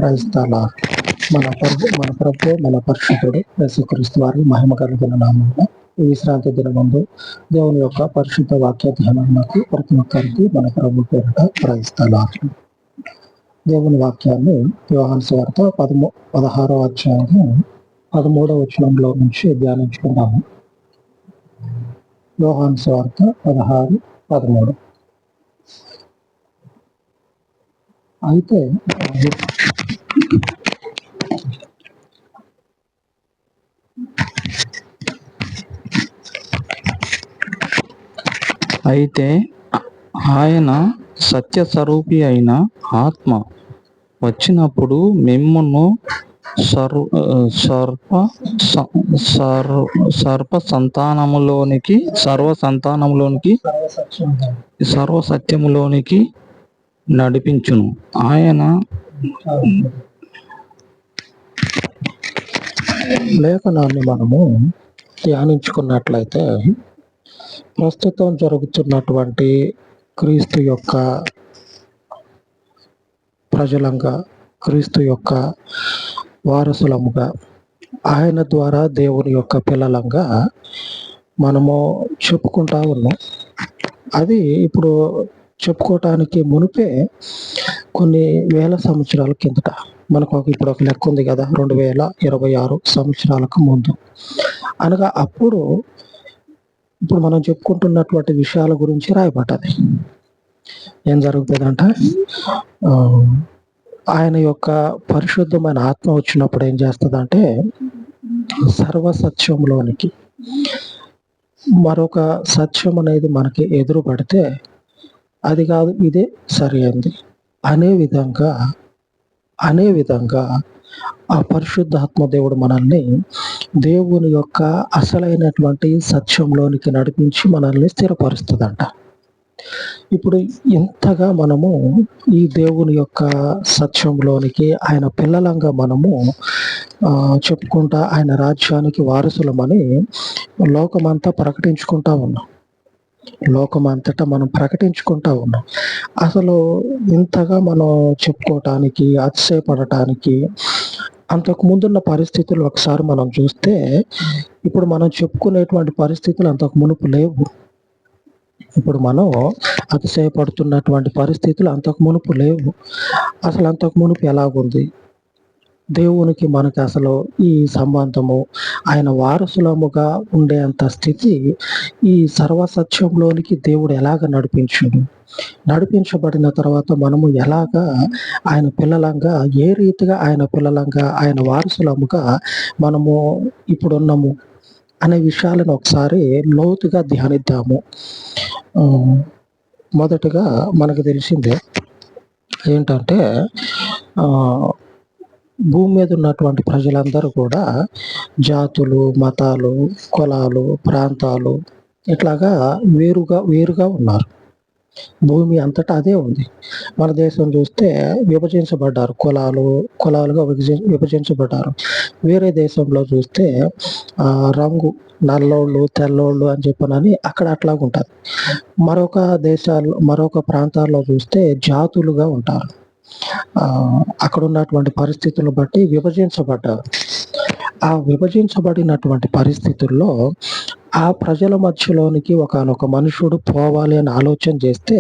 క్రైస్తల మన పరిశుద్ధుడు యేసుక్రీస్తు వారి మహిమ కలిగిన నామంలో ఈ విశ్రాంతి దినమందు దేవుని యొక్క పరిశుద్ధ వాక్య ధ్యానానికి ప్రతి ఒక్కరికి మన ప్రభు పేరిట క్రైస్తల. దేవుని వాక్యాన్ని యోహాను సువార్త 16వ అధ్యాయము 13వ వచనంలో నుంచి ధ్యానించుకున్నాము. యోహాను సువార్త 16:13. అయితే ఆయన సత్య స్వరూపి అయిన ఆత్మ వచ్చినప్పుడు మిమ్మును సర్వ సత్యములోనికి నడిపించును. ఆయన లేఖనాన్ని మనము ధ్యానించుకున్నట్లయితే ప్రస్తుతం జరుగుతున్నటువంటి క్రీస్తు యొక్క ప్రజలంగా, క్రీస్తు యొక్క వారసులముగా, ఆయన ద్వారా దేవుని యొక్క పిల్లలంగా మనము చెప్పుకుంటా ఉన్నాం. అది ఇప్పుడు చెప్పుకోవటానికి మునిపే కొన్ని వేల సంవత్సరాల కిందట మనకు ఇప్పుడు ఒక లెక్క ఉంది కదా, 2026 సంవత్సరాలకు ముందు అనగా అప్పుడు ఇప్పుడు మనం చెప్పుకుంటున్నటువంటి విషయాల గురించి రాయబడ్డది. ఏం జరుగుతుందంట, ఆయన యొక్క పరిశుద్ధమైన ఆత్మ వచ్చినప్పుడు ఏం చేస్తుందంటే సర్వసత్యంలోనికి మరొక సత్యం అనేది మనకి ఎదురు పడితే అది కాదు ఇదే సరి అయింది అనే విధంగా ఆ పరిశుద్ధాత్మ దేవుడు మనల్ని దేవుని యొక్క అసలైనటువంటి సత్యంలోనికి నడిపించి మనల్ని స్థిరపరుస్తుందంట. ఇప్పుడు ఇంతగా మనము ఈ దేవుని యొక్క సత్యంలోనికి ఆయన పిల్లలంగా మనము చెప్పుకుంటా ఆయన రాజ్యానికి వారసులమని లోకమంతా ప్రకటించుకుంటా ఉన్నాం. లోకమంతటా మనం ప్రకటించుకుంటా ఉన్నాం. అసలు ఇంతగా మనం చెప్పుకోవటానికి, అతిశయపడటానికి అంతకు ముందున్న పరిస్థితులు ఒకసారి మనం చూస్తే ఇప్పుడు మనం చెప్పుకునేటువంటి పరిస్థితులు అంతకు మునుపు లేవు. ఇప్పుడు మనం అతిశయపడుతున్నటువంటి పరిస్థితులు అంతకు మునుపు లేవు. అసలు అంతకు మునుపు ఎలాగుంది, దేవునికి మనకి అసలు ఈ సంబంధము, ఆయన వారసులముగా ఉండేంత స్థితి ఈ సర్వసత్యంలోనికి దేవుడు ఎలాగ నడిపించబడిన తర్వాత మనము ఎలాగా ఆయన పిల్లలంగా, ఏ రీతిగా ఆయన పిల్లలంగా, ఆయన వారసులముగా మనము ఇప్పుడున్నాము అనే విషయాలను ఒకసారి లోతుగా ధ్యానిద్దాము. మొదటగా మనకు తెలిసిందే ఏంటంటే భూమి మీద ఉన్నటువంటి ప్రజలందరూ కూడా జాతులు, మతాలు, కులాలు, ప్రాంతాలు ఇట్లాగా వేరుగా ఉన్నారు. భూమి అంతటా అదే ఉంది. మన దేశం చూస్తే విభజించబడ్డారు, కులాలుగా విభజించబడ్డారు. వేరే దేశంలో చూస్తే రంగు, నల్లోళ్ళు, తెల్లోళ్ళు అని చెప్పనని అక్కడ అట్లాగా ఉంటారు. మరొక ప్రాంతాల్లో చూస్తే జాతులుగా ఉంటారు. అక్కడ ఉన్నటువంటి పరిస్థితులను బట్టి విభజించబడ్డారు. ఆ విభజించబడినటువంటి పరిస్థితుల్లో ఆ ప్రజల మధ్యలోనికి ఒకానొక మనుషుడు పోవాలి అని ఆలోచన చేస్తే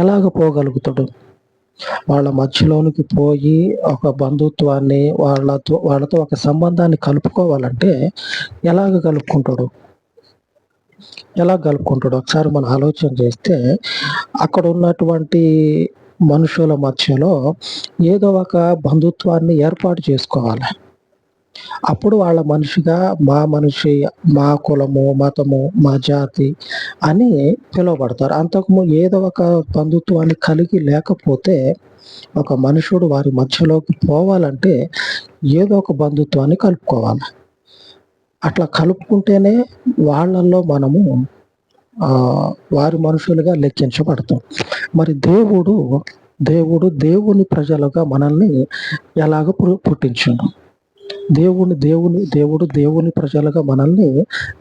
ఎలాగ పోగలుగుతాడు? వాళ్ళ మధ్యలోనికి పోయి ఒక బంధుత్వాన్ని, వాళ్ళతో ఒక సంబంధాన్ని కలుపుకోవాలంటే ఎలా కలుపుకుంటాడు? ఒకసారి మనం ఆలోచన చేస్తే అక్కడ ఉన్నటువంటి మనుషుల మధ్యలో ఏదో ఒక బంధుత్వాన్ని ఏర్పాటు చేసుకోవాలి. అప్పుడు వాళ్ళ మనిషిగా మా కులము, మతము, మా జాతి అని పిలువబడతారు. అంతకుముందు ఏదో ఒక బంధుత్వాన్ని కలిగి లేకపోతే ఒక మనుషుడు వారి మధ్యలోకి పోవాలంటే ఏదో ఒక బంధుత్వాన్ని కలుపుకోవాలి. అట్లా కలుపుకుంటేనే వాళ్ళల్లో మనము వారి మనుషులుగా లెక్కించబడతాం. మరి దేవుని ప్రజలుగా మనల్ని ఎలాగ పుట్టించుండు? దేవుని ప్రజలుగా మనల్ని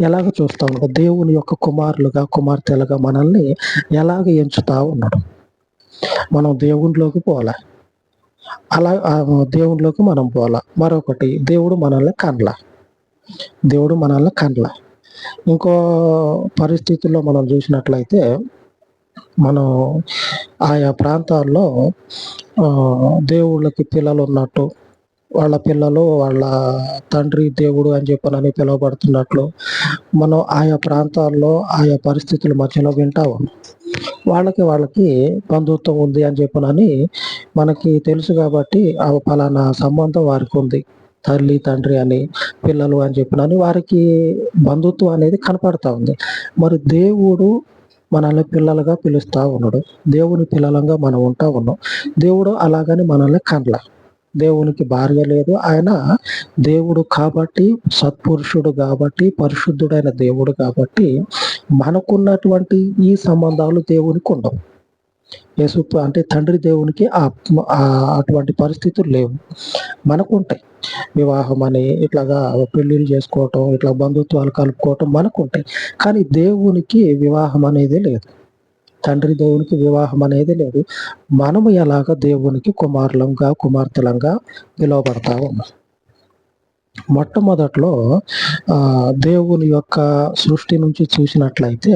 ఎలాగ చూస్తా ఉన్నాడు? దేవుని యొక్క కుమారులుగా, కుమార్తెలుగా మనల్ని ఎలాగ ఎంచుతా ఉన్నాడు? మనం దేవునిలోకి పోలే, అలా దేవునిలోకి మనం పోవాల. మరొకటి దేవుడు మనల్ని కనల. ఇంకో పరిస్థితుల్లో మనం చూసినట్లయితే మనం ఆయా ప్రాంతాల్లో దేవుళ్ళకి పిల్లలు ఉన్నట్టు, వాళ్ళ పిల్లలు వాళ్ళ తండ్రి దేవుడు అని చెప్పనని పిలువబడుతున్నట్లు మనం ఆయా ప్రాంతాల్లో ఆయా పరిస్థితుల మధ్యలో వింటా ఉన్నాం. వాళ్ళకి బంధుత్వం ఉంది అని చెప్పనని మనకి తెలుసు కాబట్టి ఆ ఫలానా సంబంధం వారికి ఉంది, తల్లి తండ్రి అని పిల్లలు అని చెప్పనని వారికి బంధుత్వం అనేది కనపడతా ఉంది. మరి దేవుడు మనల్ని పిల్లలుగా పిలుస్తా ఉన్నాడు, దేవుని పిల్లలంగా మనం ఉంటా ఉన్నాం. దేవుడు అలాగని మనల్ని కనల. దేవునికి భార్య లేదు. ఆయన దేవుడు కాబట్టి, సత్పురుషుడు కాబట్టి, పరిశుద్ధుడైన దేవుడు కాబట్టి మనకున్నటువంటి ఈ సంబంధాలు దేవునికి ఉండవు. యేసు అంటే తండ్రి దేవునికి అటువంటి పరిస్థితులు లేవు, మనకుంటాయి. వివాహం అని ఇట్లాగా పెళ్లిళ్ళు చేసుకోవటం, ఇట్లా బంధుత్వాలు కలుపుకోవటం మనకుంటాయి. కానీ దేవునికి వివాహం అనేది లేదు, తండ్రి దేవునికి వివాహం అనేది లేదు. మనము ఎలాగ దేవునికి కుమారులంగా కుమార్తెలంగా పిలువబడతా ఉన్నాం. మొట్టమొదట్లో దేవుని యొక్క సృష్టి నుంచి చూసినట్లయితే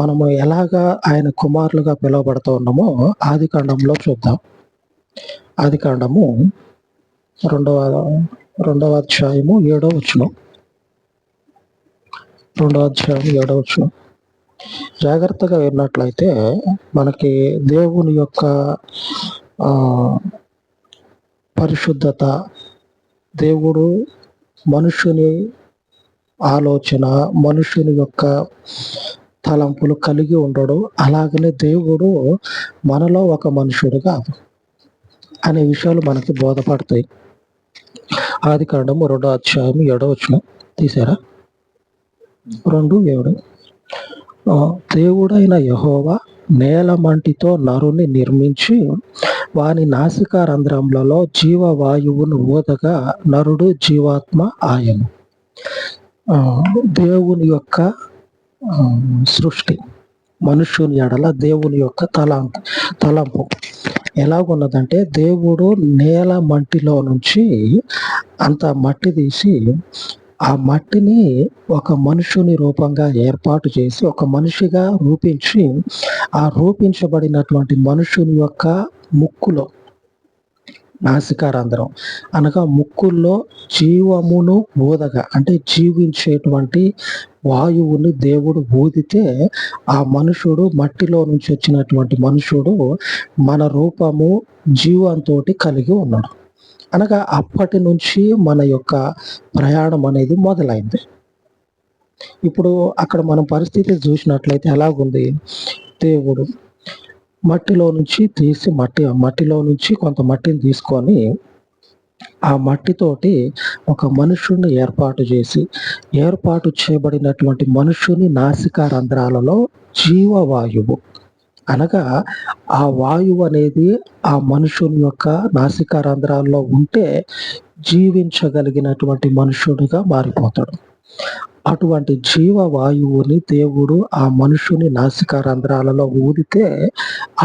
మనము ఎలాగా ఆయన కుమారులుగా పిలువబడతా ఉన్నామో ఆదికాండంలో చూద్దాం. ఆదికాండము 2వ అధ్యాయము 7వ వచనం. 2వ అధ్యాయం 7వ వచనం జాగ్రత్తగా విన్నట్లయితే మనకి దేవుని యొక్క పరిశుద్ధత, దేవుడు మనుషుని ఆలోచన, మనుషుని యొక్క తలంపులు కలిగి ఉండడు. అలాగనే దేవుడు మనలో ఒక మనుషుడు కాదు అనే విషయాలు మనకి బోధపడతాయి. ఆదికాండము 2వ అధ్యాయం 7వ వచనం తీసారా? 2:7. దేవుడైన యెహోవా నేల మంటితో నరుని నిర్మించి వాని నాసికా రంధ్రములలో జీవవాయువును ఊదగా నరుడు జీవాత్మ ఆయను. దేవుని యొక్క సృష్టి, మనుష్యుని ఎడల దేవుని యొక్క తలంపు ఎలాగున్నదంటే, దేవుడు నేల మంటిలో నుంచి అంత మట్టి తీసి ఆ మట్టిని ఒక మనుషుని రూపంగా ఏర్పాటు చేసి ఒక మనిషిగా రూపించి, ఆ రూపించబడినటువంటి మనుషుని యొక్క ముక్కులో, నాసికారంధ్రం అనగా ముక్కుల్లో జీవమును ఊదగా, అంటే జీవించేటువంటి వాయువుని దేవుడు ఊదితే ఆ మనుషుడు, మట్టిలో నుంచి వచ్చినటువంటి మనుషుడు మన రూపము జీవంతో కలిగి ఉన్నాడు. అనగా అప్పటి నుంచి మన యొక్క ప్రయాణం అనేది మొదలైంది. ఇప్పుడు అక్కడ మనం పరిస్థితి చూసినట్లయితే ఎలాగుంది? దేవుడు మట్టిలో నుంచి తీసి మట్టిలో నుంచి కొంత మట్టిని తీసుకొని ఆ మట్టితోటి ఒక మనుషుని ఏర్పాటు చేయబడినటువంటి మనుషుని నాసికా రంధ్రాలలో జీవవాయువు, అనగా ఆ వాయువు అనేది ఆ మనుషుని యొక్క నాసికా రంధ్రాల్లో ఉంటే జీవించగలిగినటువంటి మనుషుడిగా మారిపోతాడు. అటువంటి జీవవాయువుని దేవుడు ఆ మనుషుని నాసికా రంధ్రాలలో ఊదితే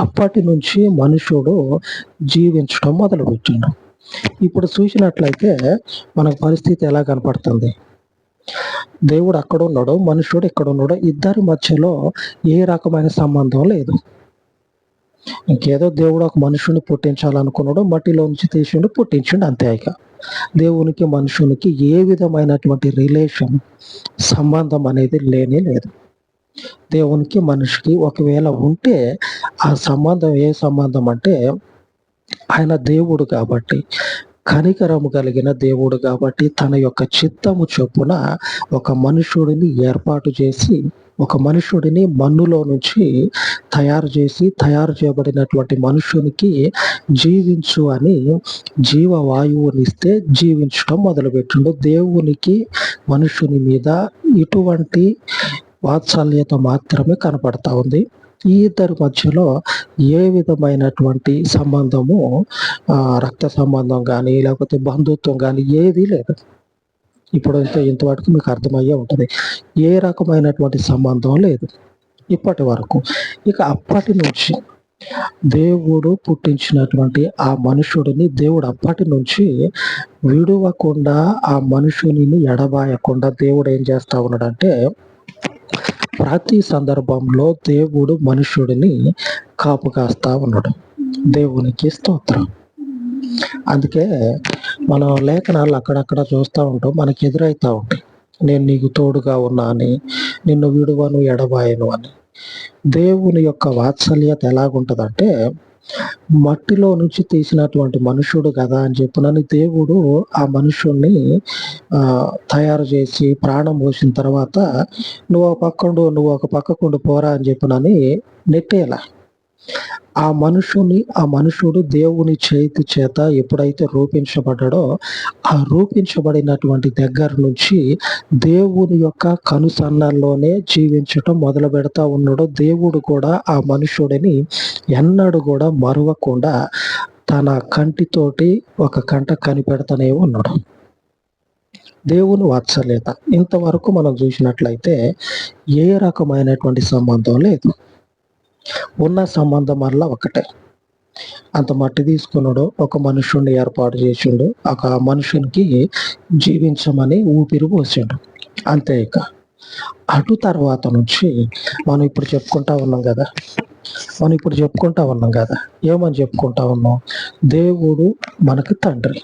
అప్పటి నుంచి మనుషుడు జీవించడం మొదలుపెట్టిండు. ఇప్పుడు చూసినట్లయితే మనకు పరిస్థితి ఎలా కనపడుతుంది? దేవుడు అక్కడ ఉన్నాడు, మనుషుడు ఇక్కడ ఉన్నాడు. ఇద్దరి మధ్యలో ఏ రకమైన సంబంధం లేదు. ఇంకేదో దేవుడు ఒక మనుషుని పుట్టించాలనుకున్నాడు, మట్టిలో నుంచి తీసిండు, పుట్టించిండు, అంతే. ఇక దేవునికి మనుషునికి ఏ విధమైనటువంటి రిలేషన్, సంబంధం అనేది లేనే లేదు. దేవునికి మనిషికి ఒకవేళ ఉంటే ఆ సంబంధం ఏ సంబంధం అంటే, ఆయన దేవుడు కాబట్టి, కనికరము కలిగిన దేవుడు కాబట్టి తన యొక్క చిత్తము చొప్పున ఒక మనుషుడిని ఏర్పాటు చేసి, ఒక మనుషుడిని మన్నులో నుంచి తయారు చేయబడినటువంటి మనుషునికి జీవించు అని జీవవాయువునిస్తే జీవించడం మొదలుపెట్టిండు. దేవునికి మనుషుని మీద ఇటువంటి వాత్సల్యత మాత్రమే కనపడతా ఉంది. ఈ ఇద్దరి మధ్యలో ఏ విధమైనటువంటి సంబంధము, రక్త సంబంధం కానీ లేకపోతే బంధుత్వం కానీ ఏదీ లేదు. ఇప్పుడు ఇంతవరకు మీకు అర్థమయ్యే ఉంటుంది, ఏ రకమైనటువంటి సంబంధం లేదు ఇప్పటి వరకు. ఇక అప్పటి నుంచి దేవుడు పుట్టించినటువంటి ఆ మనుషుడిని దేవుడు అప్పటి నుంచి విడువకుండా, ఆ మనుషునిని ఎడబాయకుండా దేవుడు ఏం చేస్తా ఉన్నాడంటే, ప్రతి సందర్భంలో దేవుడు మనుషుడిని కాపు కాస్తా ఉన్నాడు. దేవునికి స్తోత్రం. అందుకే మనం లేఖనాలు అక్కడక్కడ చూస్తూ ఉంటాం, మనకి ఎదురైతా ఉంటాయి. నేను నీకు తోడుగా ఉన్నా అని, నిన్ను విడువను ఎడబాయను అని. దేవుని యొక్క వాత్సల్యత ఎలాగుంటదంటే, మట్టిలో నుంచి తీసినటువంటి మనుషుడు కదా అని చెప్పినని దేవుడు ఆ మనుషుణ్ణి తయారు చేసి ప్రాణం పోసిన తర్వాత, నువ్వు ఒక పక్కకుండు పోరా అని చెప్పినని నెట్టేలా. ఆ మనుషుడు దేవుని చేతి చేత ఎప్పుడైతే రూపించబడ్డాడో, ఆ రూపించబడినటువంటి దగ్గర నుంచి దేవుని యొక్క కనుసన్నల్లోనే జీవించటం మొదలు పెడతా ఉన్నాడు. దేవుడు కూడా ఆ మనుషుడిని ఎన్నడూ కూడా మరువకుండా తన కంటితోటి ఒక కంట కనిపెడతానే ఉన్నాడు. దేవుని వాత్సల్యత ఇంతవరకు మనం చూసినట్లయితే ఏ రకమైనటువంటి సంబంధం లేదు. ఉన్న సంబంధం వల్ల ఒకటే. అంత మట్టి తీసుకున్నాడు, ఒక మనుషుడిని ఏర్పాటు చేసిండు, ఒక మనుషునికి జీవించమని ఊపిరి పోసిండు, అంతే. ఇక అటు తర్వాత నుంచి మనం ఇప్పుడు చెప్పుకుంటా ఉన్నాం కదా, ఏమని చెప్పుకుంటా ఉన్నాం? దేవుడు మనకి తండ్రి.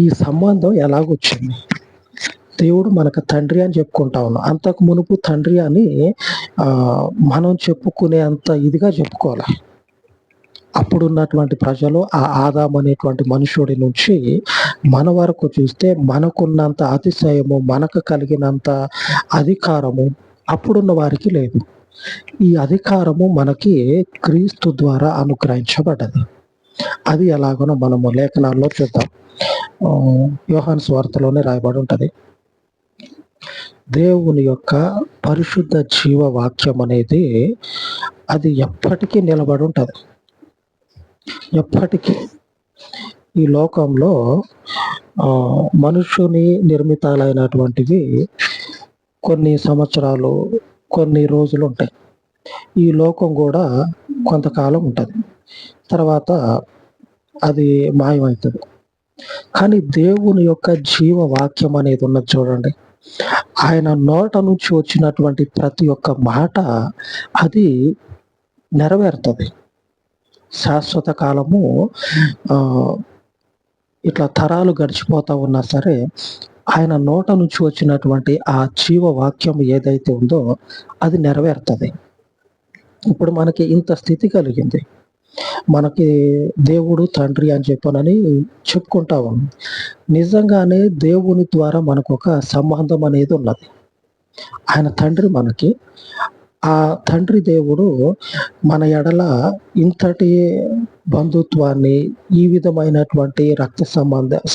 ఈ సంబంధం ఎలాగొచ్చింది? దేవుడు మనకు తండ్రి అని చెప్పుకుంటా ఉన్నాం. అంతకు మునుపు తండ్రి అని మనం చెప్పుకునే అంత ఇదిగా చెప్పుకోవాలి. అప్పుడున్నటువంటి ప్రజలు ఆ ఆదాము అనేటువంటి మనుషుడి నుంచి మన వరకు చూస్తే మనకున్నంత అతిశయము, మనకు కలిగినంత అధికారము అప్పుడున్న వారికి లేదు. ఈ అధికారము మనకి క్రీస్తు ద్వారా అనుగ్రహించబడ్డది. అది ఎలాగనో మనము లేఖనాల్లో చూద్దాం. యోహాను సువార్తలోనే రాయబడి ఉంటది. దేవుని యొక్క పరిశుద్ధ జీవ వాక్యం అనేది అది ఎప్పటికీ నిలబడి ఉంటుంది. ఎప్పటికీ ఈ లోకంలో మనుషుని నిర్మితాలైనటువంటివి కొన్ని సంవత్సరాలు, కొన్ని రోజులు ఉంటాయి. ఈ లోకం కూడా కొంతకాలం ఉంటుంది, తర్వాత అది మాయమవుతుంది. కానీ దేవుని యొక్క జీవ వాక్యం అనేది ఉన్నది చూడండి, ఆయన నోట నుంచి వచ్చినటువంటి ప్రతి ఒక్క మాట అది నెరవేరుతుంది. శాశ్వత కాలము ఇట్లా తరాలు గడిచిపోతా ఉన్నా సరే, ఆయన నోట నుంచి వచ్చినటువంటి ఆ జీవ వాక్యం ఏదైతే ఉందో అది నెరవేరుతుంది. ఇప్పుడు మనకి ఇంత స్థితి కలిగింది, మనకి దేవుడు తండ్రి అని చెప్పనని చెప్పుకుంటా ఉన్నాం. నిజంగానే దేవుని ద్వారా మనకు ఒక సంబంధం అనేది ఉన్నది. ఆయన తండ్రి మనకి. ఆ తండ్రి దేవుడు మన ఎడల ఇంతటి బంధుత్వాన్ని, ఈ విధమైనటువంటి రక్త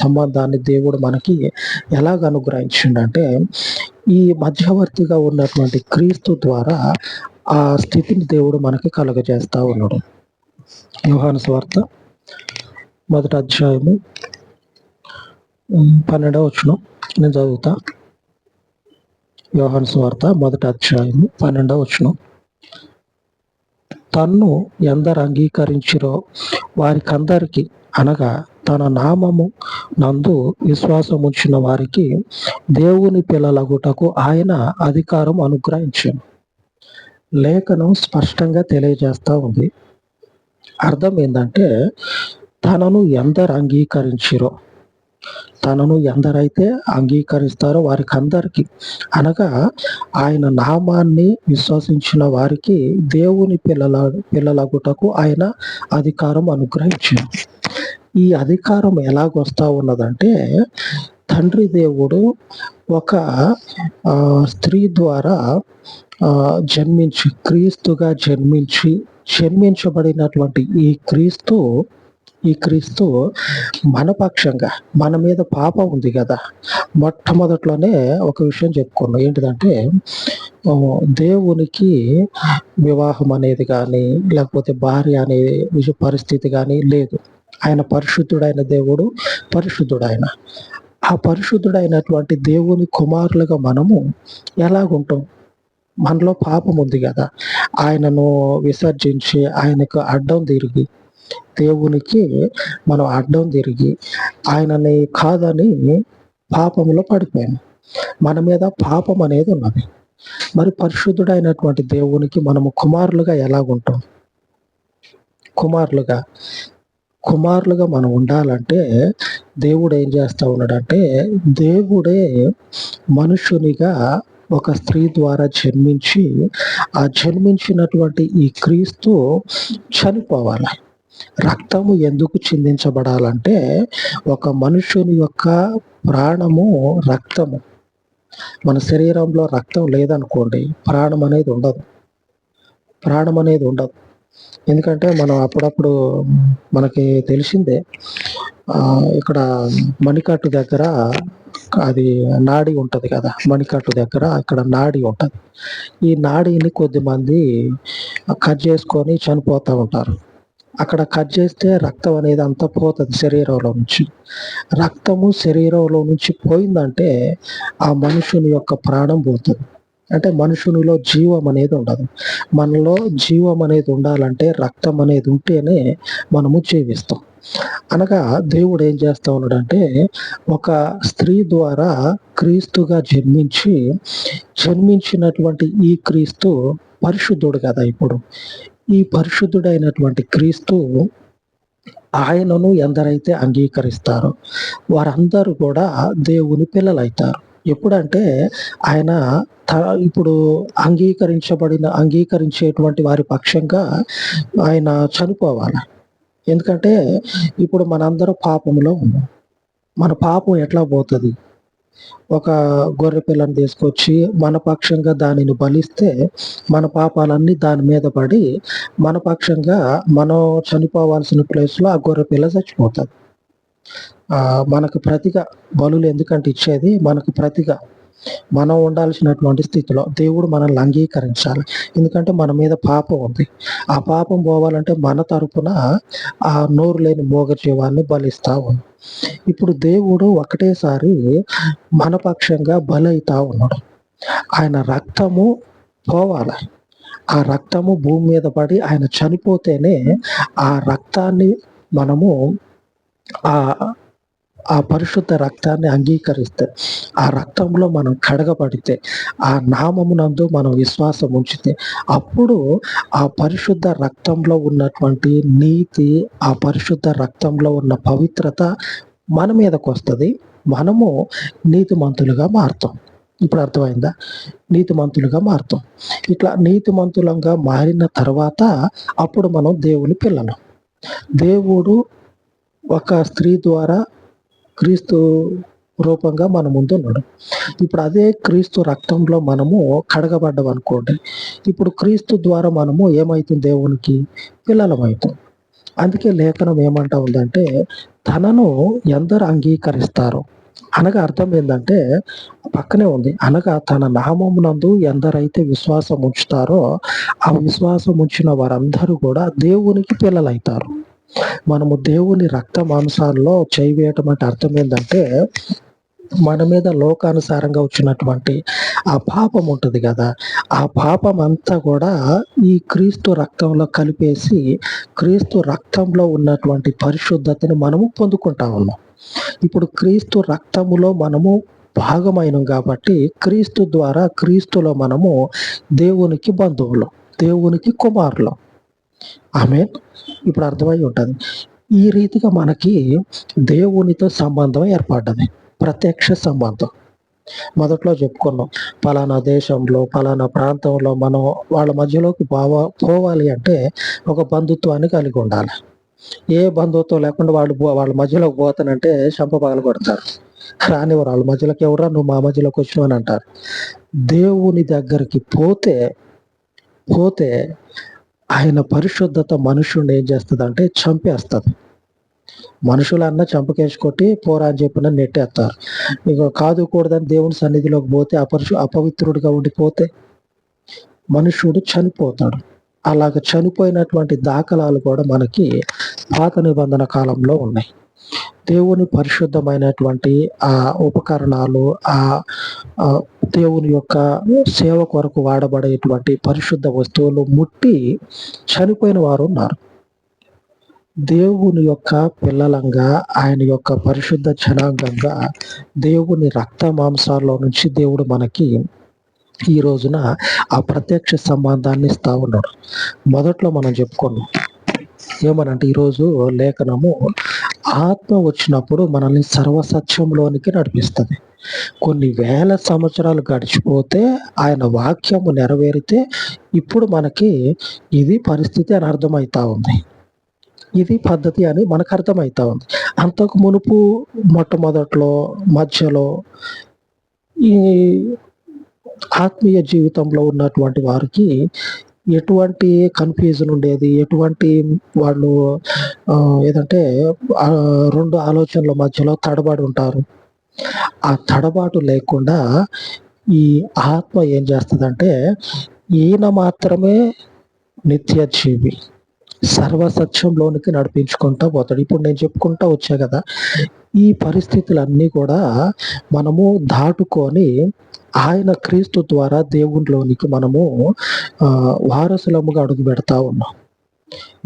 సంబంధాన్ని దేవుడు మనకి ఎలాగ అనుగ్రహించిండంటే, ఈ మధ్యవర్తిగా ఉన్నటువంటి క్రీస్తు ద్వారా ఆ స్థితిని దేవుడు మనకి కలుగజేస్తా ఉన్నాడు. యోహాను సువార్త 1వ అధ్యాయము 12వ వచనం నేను చదువుతా. యోహాను సువార్త 1వ అధ్యాయము 12వ వచనం. తన్ను ఎందరు అంగీకరించిరో వారికందరికి, అనగా తన నామము నందు విశ్వాసం ఉంచిన వారికి దేవుని పిల్లలగుటకు ఆయన అధికారం అనుగ్రహించాను. లేఖనం స్పష్టంగా తెలియజేస్తా ఉంది. అర్థం ఏంటంటే, తనను ఎందరు అంగీకరించిరో, తనను ఎందరైతే అంగీకరిస్తారో వారికి అందరికీ, అనగా ఆయన నామాన్ని విశ్వసించిన వారికి దేవుని పిల్లలగుటకు ఆయన అధికారం అనుగ్రహించారు. ఈ అధికారం ఎలాగొస్తా ఉన్నదంటే, తండ్రి దేవుడు ఒక స్త్రీ ద్వారా జన్మించి, క్రీస్తుగా జన్మించబడినటువంటి ఈ క్రీస్తు మన పక్షంగా, మన మీద పాపం ఉంది కదా. మొట్టమొదట్లోనే ఒక విషయం చెప్పుకున్నాం, ఏంటిదంటే దేవునికి వివాహం అనేది కానీ, లేకపోతే భార్య అనే పరిస్థితి కానీ లేదు. ఆయన పరిశుద్ధుడైన దేవుడు, పరిశుద్ధుడైన ఆ పరిశుద్ధుడైనటువంటి దేవుని కుమారులుగా మనము ఎలాగుంటాం? మనలో పాపం ఉంది కదా, ఆయనను విసర్జించి ఆయనకు అడ్డం తిరిగి, దేవునికి మనం అడ్డం తిరిగి ఆయనని కాదని పాపంలో పడిపోయాం. మన మీద పాపం అనేది ఉన్నది. మరి పరిశుద్ధుడైనటువంటి దేవునికి మనము కుమారులుగా ఎలాగుంటాం? కుమారులుగా కుమారులుగా మనం ఉండాలంటే దేవుడు ఏం చేస్తా ఉన్నాడంటే, దేవుడే మనుషునిగా ఒక స్త్రీ ద్వారా జన్మించి, ఆ జన్మించినటువంటి ఈ క్రీస్తు చనిపోవాలి. రక్తము ఎందుకు చిందించబడాలంటే, ఒక మనుషుని యొక్క ప్రాణము రక్తము. మన శరీరంలో రక్తం లేదనుకోండి, ప్రాణం అనేది ఉండదు. ప్రాణం అనేది ఉండదు. ఎందుకంటే మనం అప్పుడప్పుడు మనకి తెలిసిందే, ఇక్కడ మణికట్టు దగ్గర అది నాడి ఉంటది కదా, మణికట్టు దగ్గర ఇక్కడ నాడి ఉంటది. ఈ నాడిని కొద్దిమంది కట్ చేసుకొని చనిపోతా ఉంటారు. అక్కడ కట్ చేస్తే రక్తం అనేది అంతా పోతుంది శరీరంలో నుంచి. రక్తము శరీరంలో నుంచి పోయిందంటే ఆ మనుషుని యొక్క ప్రాణం పోతుంది. అంటే మనుషునిలో జీవం అనేది ఉండదు. మనలో జీవం అనేది ఉండాలంటే రక్తం అనేది ఉంటేనే మనము జీవిస్తాం. అనగా దేవుడు ఏం చేస్తా ఉన్నాడంటే, ఒక స్త్రీ ద్వారా క్రీస్తుగా జన్మించినటువంటి ఈ క్రీస్తు పరిశుద్ధుడు కదా. ఇప్పుడు ఈ పరిశుద్ధుడైనటువంటి క్రీస్తు ఆయనను ఎందరైతే అంగీకరిస్తారో వారందరూ కూడా దేవుని పిల్లలైతారు. ఎప్పుడంటే ఆయన ఇప్పుడు అంగీకరించేటువంటి వారి పక్షంగా ఆయన చనిపోవాలి. ఎందుకంటే ఇప్పుడు మనందరం పాపంలో ఉన్నాం. మన పాపం ఎట్లా పోతుంది? ఒక గొర్రె పిల్లని తీసుకొచ్చి మన పక్షంగా దానిని బలిస్తే మన పాపాలన్నీ దాని మీద పడి మన పక్షంగా మనం చనిపోవాల్సిన ప్లేస్లో ఆ గొర్రె పిల్ల చచ్చిపోతుంది. మనకు ప్రతిగా బలులు ఎందుకంటే ఇచ్చేది మనకు ప్రతిగా మనం ఉండాల్సినటువంటి స్థితిలో దేవుడు మనల్ని అంగీకరించాలి. ఎందుకంటే మన మీద పాపం ఉంది. ఆ పాపం పోవాలంటే మన తరపున ఆ నోరు లేని మూగజీవాన్ని బలిస్తా ఉంది. ఇప్పుడు దేవుడు ఒకటేసారి మన పక్షంగా బలైతా ఉన్నాడు. ఆయన రక్తము పోవాలి. ఆ రక్తము భూమి మీద పడి ఆయన చనిపోతేనే ఆ రక్తాన్ని మనము ఆ పరిశుద్ధ రక్తాన్ని అంగీకరిస్తే, ఆ రక్తంలో మనం కడగబడితే, ఆ నామమునందు మనం విశ్వాసం ఉంచితే, అప్పుడు ఆ పరిశుద్ధ రక్తంలో ఉన్నటువంటి నీతి, ఆ పరిశుద్ధ రక్తంలో ఉన్న పవిత్రత మన మీదకు వస్తుంది. మనము నీతిమంతులుగా మారుతాం. ఇప్పుడు అర్థమైందా? నీతిమంతులుగా మారుతాం. ఇట్లా నీతిమంతులంగా మారిన తర్వాత అప్పుడు మనం దేవుని పిల్లలు. దేవుడు ఒక స్త్రీ ద్వారా క్రీస్తు రూపంగా మన ముందు ఉన్నాడు. ఇప్పుడు అదే క్రీస్తు రక్తంలో మనము కడగబడ్డం అనుకోండి. ఇప్పుడు క్రీస్తు ద్వారా మనము ఏమవుతుంది? దేవునికి పిల్లలమవుతాం. అందుకే లేఖనం ఏమంటా ఉందంటే, తనను ఎందరు అంగీకరిస్తారో, అనగా అర్థం ఏంటంటే పక్కనే ఉంది, అనగా తన నామమునందు ఎందరైతే విశ్వాసం ఉంచుతారో ఆ విశ్వాసం ఉంచిన వారందరూ కూడా దేవునికి పిల్లలైతారు. మనము దేవుని రక్త మాంసాల్లో చేయి వేయటం అంటే అర్థం ఏంటంటే, మన మీద లోకానుసారంగా వచ్చినటువంటి ఆ పాపం ఉంటుంది కదా, ఆ పాపం అంతా కూడా ఈ క్రీస్తు రక్తంలో కలిపేసి క్రీస్తు రక్తంలో ఉన్నటువంటి పరిశుద్ధతని మనము పొందుకుంటా ఉన్నాం. ఇప్పుడు క్రీస్తు రక్తములో మనము భాగమైనం కాబట్టి క్రీస్తు ద్వారా క్రీస్తులో మనము దేవునికి బంధువులు, దేవునికి కుమారులు. ఆమేన్. ఇప్పుడు అర్థమై ఉంటుంది. ఈ రీతిగా మనకి దేవునితో సంబంధం ఏర్పడ్డది, ప్రత్యక్ష సంబంధం. మొదట్లో చెప్పుకున్నాం, పలానా దేశంలో పలానా ప్రాంతంలో మనం వాళ్ళ మధ్యలోకి పోవాలి అంటే ఒక బంధుత్వాన్ని కలిగి ఉండాలి. ఏ బంధుత్వం లేకుండా వాళ్ళ మధ్యలోకి పోతానంటే చంప పగల కొడతారు, రానివ్వరు. వాళ్ళ మధ్యలోకి ఎవరా నువ్వు మా మధ్యలోకి వచ్చినావు అని అంటారు. దేవుని దగ్గరికి పోతే ఆయన పరిశుద్ధత మనుషుడిని ఏం చేస్తుంది అంటే చంపేస్తుంది. మనుషులన్నా చంపకేసి కొట్టి పోరా అని చెప్పిన నెట్టేస్తారు. ఇక కాదు కూడదని దేవుని సన్నిధిలోకి పోతే అపవిత్రుడిగా ఉండిపోతే మనుషుడు చనిపోతాడు. అలాగ చనిపోయినటువంటి దాఖలాలు కూడా మనకి పాత నిబంధన కాలంలో ఉన్నాయి. దేవుని పరిశుద్ధమైనటువంటి ఆ ఉపకరణాలు, ఆ ఆ దేవుని యొక్క సేవ కొరకు వాడబడేటువంటి పరిశుద్ధ వస్తువులు ముట్టి చనిపోయిన వారు ఉన్నారు. దేవుని యొక్క పిల్లలంగా, ఆయన యొక్క పరిశుద్ధ జనాంగంగా, దేవుని రక్త మాంసాల్లో నుంచి దేవుడు మనకి ఈ రోజున ఆ ప్రత్యక్ష సంబంధాన్ని ఇస్తా ఉన్నాడు. మొదట్లో మనం చెప్పుకున్నాం ఏమనంటే, ఈరోజు లేఖనము ఆత్మ వచ్చినప్పుడు మనల్ని సర్వసత్యంలోనికి నడిపిస్తుంది. కొన్ని వేల సంవత్సరాలు గడిచిపోతే ఆయన వాక్యము నెరవేరితే ఇప్పుడు మనకి ఇది పరిస్థితి అని అర్థమవుతా ఉంది. ఇది పద్ధతి అని మనకు అర్థమవుతా ఉంది. అంతకు మునుపు మొట్టమొదట్లో, మధ్యలో ఈ ఆత్మీయ జీవితంలో ఉన్నటువంటి వారికి ఎటువంటి కన్‌ఫ్యూజన్ ఉండేది. ఎటువంటి వాళ్ళు ఏదంటే 2 ఆలోచనల మధ్యలో తడబడి ఉంటారు. ఆ తడబాటు లేకుండా ఈ ఆత్మ ఏం చేస్తదంటే, ఈయన మాత్రమే నిత్య జీవి. సర్వసత్యంలోనికి నడిపించుకుంటా పోతాడు. ఇప్పుడు నేను చెప్పుకుంటా వచ్చా కదా! ఈ పరిస్థితులన్నీ కూడా మనము దాటుకొని ఆయన క్రీస్తు ద్వారా దేవునిలోనికి మనము వారసులముగా అడుగుపెడతా ఉన్నాం.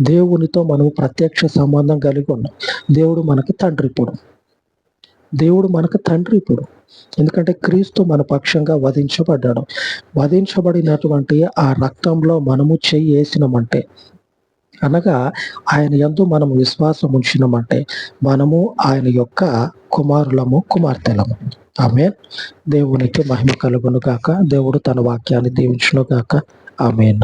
దేవునితో మనము ప్రత్యక్ష సంబంధం కలిగి ఉన్నాం. దేవుడు మనకి తండ్రి ఇప్పుడు. దేవుడు మనకు తండ్రి ఇప్పుడు. ఎందుకంటే క్రీస్తు మన పక్షంగా వధించబడ్డాడు. వధించబడినటువంటి ఆ రక్తంలో మనము చెయ్యి ఏసినమంటే, అనగా ఆయన యందు మనము విశ్వాసం ఉంచినమంటే, మనము ఆయన యొక్క కుమారులము, కుమార్తెలము. ఆమేన్. దేవునికి మహిమ కలుగును గాక. దేవుడు తన వాక్యాన్ని దీవించును గాక. ఆమేన్.